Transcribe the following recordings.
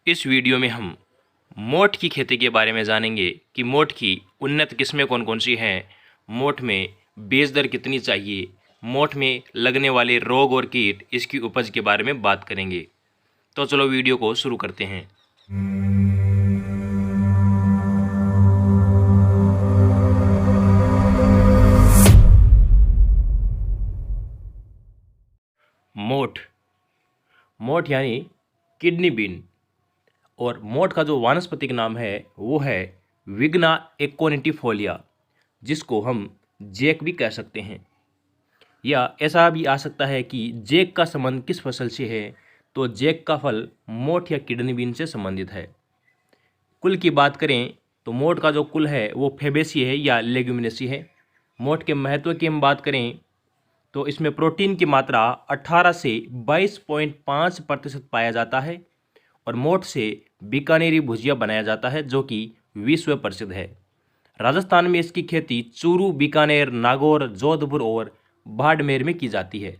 इस वीडियो में हम मोठ की खेती के बारे में जानेंगे कि मोठ की उन्नत किस्में कौन कौन सी हैं, मोठ में बीज दर कितनी चाहिए, मोठ में लगने वाले रोग और कीट, इसकी उपज के बारे में बात करेंगे। तो चलो वीडियो को शुरू करते हैं। मोठ मोठ यानी किडनी बीन, और मोठ का जो वानस्पतिक नाम है वो है विग्ना एकोनिटिफोलिया, जिसको हम जैक भी कह सकते हैं। या ऐसा भी आ सकता है कि जैक का संबंध किस फसल से है, तो जैक का फल मोठ या किडनी बीन से संबंधित है। कुल की बात करें तो मोठ का जो कुल है वो फेबेसी है या लेग्यूमिनेसी है। मोठ के महत्व की हम बात करें तो इसमें प्रोटीन की मात्रा 18 से 22.5% पाया जाता है, और मोठ से बीकानेरी भुजिया बनाया जाता है जो कि विश्व प्रसिद्ध है। राजस्थान में इसकी खेती चूरू, बीकानेर, नागौर, जोधपुर और बाड़मेर में की जाती है।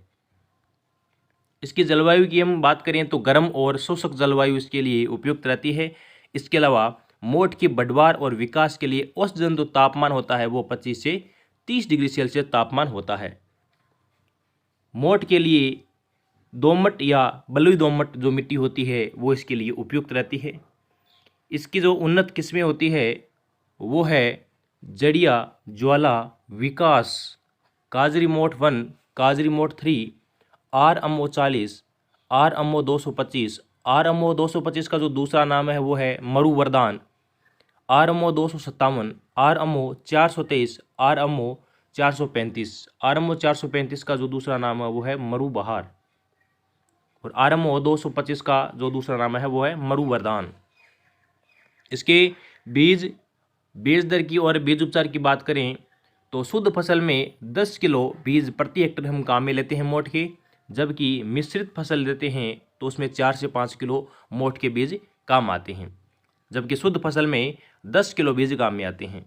इसकी जलवायु की हम बात करें तो गर्म और शुष्क जलवायु इसके लिए उपयुक्त रहती है। इसके अलावा मोठ की बढ़वार और विकास के लिए औसतन जो तापमान होता है वो 25 से 30 डिग्री सेल्सियस तापमान होता है। मोठ के लिए दोमट या बलुई दोमट जो मिट्टी होती है वो इसके लिए उपयुक्त रहती है। इसकी जो उन्नत किस्में होती है वो है जड़िया, ज्वाला, विकास, काजरी मोठ 1, काजरी मोठ 3, RMO 40, RMO 225। RMO 225 का जो दूसरा नाम है वो है मरु वरदान, RMO 257, RMO 423, RMO 435। RMO 435 का जो दूसरा नाम है वो है मरु बहार, और RMO 225 का जो दूसरा नाम है वो है मरु वरदान। इसके बीज दर की और बीज उपचार की बात करें तो शुद्ध फसल में 10 किलो बीज प्रति हेक्टेयर हम काम में लेते हैं मोठ के, जबकि मिश्रित फसल लेते हैं तो उसमें 4 से 5 किलो मोठ के बीज काम आते हैं, जबकि शुद्ध फसल में 10 किलो बीज काम में आते हैं।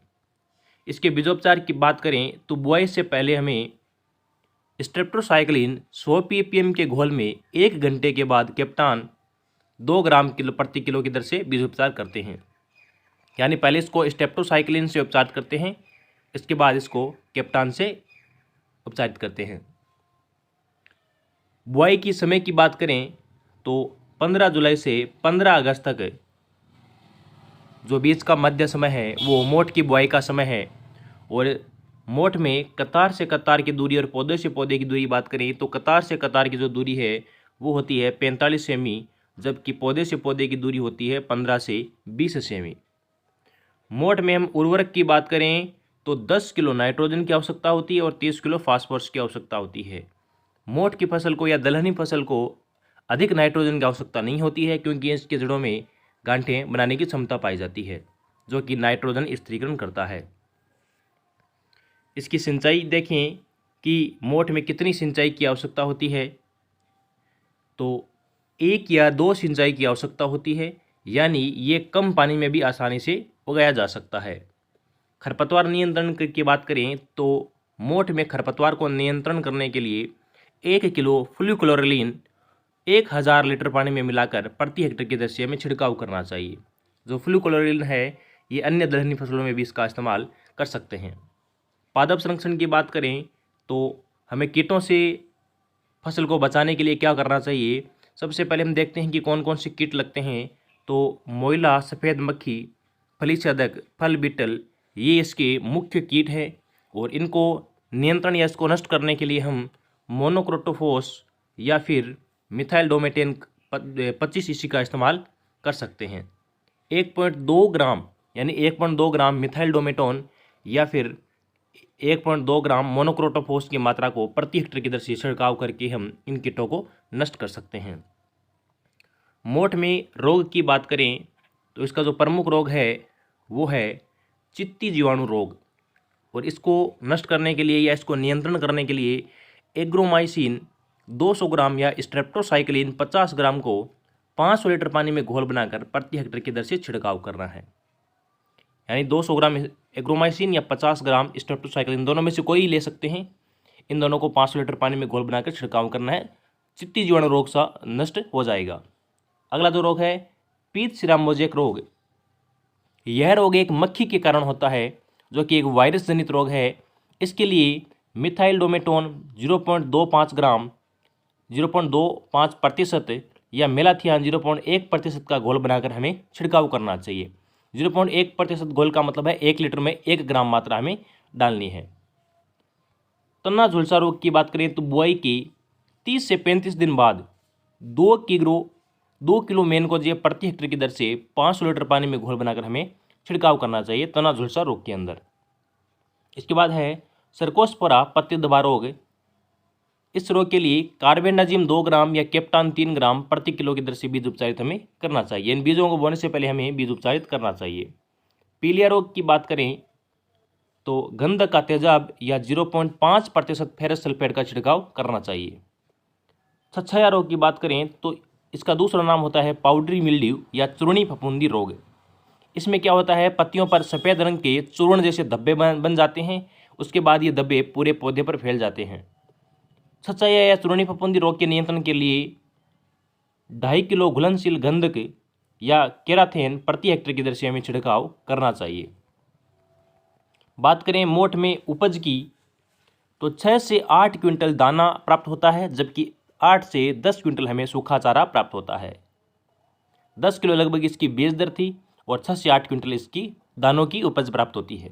इसके बीजोपचार की बात करें तो बुआई से पहले हमें स्ट्रेप्टोसाइक्लिन 100 ppm के घोल में 1 घंटे के बाद कैप्टान 2 ग्राम प्रति किलो की दर से बीजोपचार करते हैं। यानी पहले इसको स्ट्रेप्टोसाइक्लिन से उपचारित करते हैं, इसके बाद इसको कैप्टान से उपचारित करते हैं। बुआई की समय की बात करें तो 15 जुलाई से 15 अगस्त तक जो बीज का मध्य समय है वो मोठ की बुआई का समय है। और मोठ में कतार से कतार की दूरी और पौधे से पौधे की दूरी बात करें तो कतार से कतार की जो दूरी है वो होती है 45 सेमी, जबकि पौधे से पौधे की दूरी होती है 15 से 20 सेमी। मोठ में हम उर्वरक की बात करें तो 10 किलो नाइट्रोजन की आवश्यकता होती है और 30 किलो फास्फोरस की आवश्यकता होती है। मोठ की फसल को या दलहनी फसल को अधिक नाइट्रोजन की आवश्यकता नहीं होती है, क्योंकि इसके जड़ों में गांठें बनाने की क्षमता पाई जाती है जो कि नाइट्रोजन स्थिरीकरण करता है। इसकी सिंचाई देखें कि मोठ में कितनी सिंचाई की आवश्यकता होती है, तो 1 या 2 सिंचाई की आवश्यकता होती है, यानी ये कम पानी में भी आसानी से उगाया जा सकता है। खरपतवार नियंत्रण की बात करें तो मोठ में खरपतवार को नियंत्रण करने के लिए 1 किलो फ्लूक्लोरिलीन 1000 लीटर पानी में मिलाकर प्रति हेक्टेयर की दर से हमें छिड़काव करना चाहिए। जो फ्लूक्लोरिलीन है ये अन्य दलहनी फसलों में भी इसका इस्तेमाल कर सकते हैं। पादप संरक्षण की बात करें तो हमें कीटों से फसल को बचाने के लिए क्या करना चाहिए। सबसे पहले हम देखते हैं कि कौन कौन से कीट लगते हैं। तो मोइला, सफ़ेद मक्खी, फली छेदक, फल बीटल, ये इसके मुख्य कीट हैं, और इनको नियंत्रण या इसको नष्ट करने के लिए हम मोनोक्रोटोफॉस या फिर मिथाइल डोमेटेन 25 EC का इस्तेमाल कर सकते हैं। 1.2 ग्राम यानी 1.2 ग्राम मिथाइल डोमेटोन या फिर 1.2 ग्राम मोनोक्रोटोफॉस की मात्रा को प्रति हेक्टेयर की दर से छिड़काव करके हम इन कीटों को नष्ट कर सकते हैं। मोठ में रोग की बात करें तो इसका जो प्रमुख रोग है वो है चित्ती जीवाणु रोग, और इसको नष्ट करने के लिए या इसको नियंत्रण करने के लिए एग्रोमाइसिन 200 ग्राम या स्ट्रेप्टोसाइक्लिन 50 ग्राम को 500 लीटर पानी में घोल बनाकर प्रति हेक्टेयर की दर से छिड़काव करना है। यानी 200 ग्राम एग्रोमाइसिन या 50 ग्राम स्ट्रेप्टोसाइक्लिन, दोनों में से कोई ले सकते हैं। इन दोनों को 500 लीटर पानी में घोल बनाकर छिड़काव करना है, चित्ती जीवाणु रोग सा नष्ट हो जाएगा। अगला जो रोग है पीत सीरा मोज़ेक रोग। यह रोग एक मक्खी के कारण होता है जो कि एक वायरस जनित रोग है। इसके लिए मिथाइलडोमेटोन 0.25 ग्राम 0.25% या मेलाथियान 0.1% का घोल बनाकर हमें छिड़काव करना चाहिए। 0.1% घोल का मतलब है 1 लीटर में 1 ग्राम मात्रा हमें डालनी है। तना झुलसा रोग की बात करें तो बुआई के 30 से 35 दिन बाद 2 किलो मेनकोजेब प्रति हेक्टेयर की दर से 500 लीटर पानी में घोल बनाकर हमें छिड़काव करना चाहिए तना झुलसा रोग के अंदर। इसके बाद है सर्कोस्पोरा पत्ती धब्बा रोग। इस रोग के लिए कार्बेंडाजिम 2 ग्राम या केप्टान 3 ग्राम प्रति किलो की दर से बीज उपचारित हमें करना चाहिए। इन बीजों को बोने से पहले हमें बीज उपचारित करना चाहिए। पीलिया रोग की बात करें तो गंधक का तेजाब या 0.5% फेरस सल्फेट का छिड़काव करना चाहिए। छछाया रोग की बात करें तो इसका दूसरा नाम होता है पाउडरी मिल्ड्यू या चूर्णी फफूंदी रोग। इसमें क्या होता है, पत्तियों पर सफ़ेद रंग के चूर्ण जैसे धब्बे बन जाते हैं। उसके बाद ये धब्बे पूरे पौधे पर फैल जाते हैं। छछाया या चूर्णी फफूंदी रोग के नियंत्रण के लिए 2.5 किलो घुलनशील गंधक या केराथेन प्रति हेक्टेयर की दर से हमें छिड़काव करना चाहिए। बात करें मोठ में उपज की तो 6 से 8 क्विंटल दाना प्राप्त होता है, जबकि 8 से 10 क्विंटल हमें सूखा चारा प्राप्त होता है। 10 किलो लगभग इसकी बेच दर थी और 6 से 8 क्विंटल इसकी दानों की उपज प्राप्त होती है।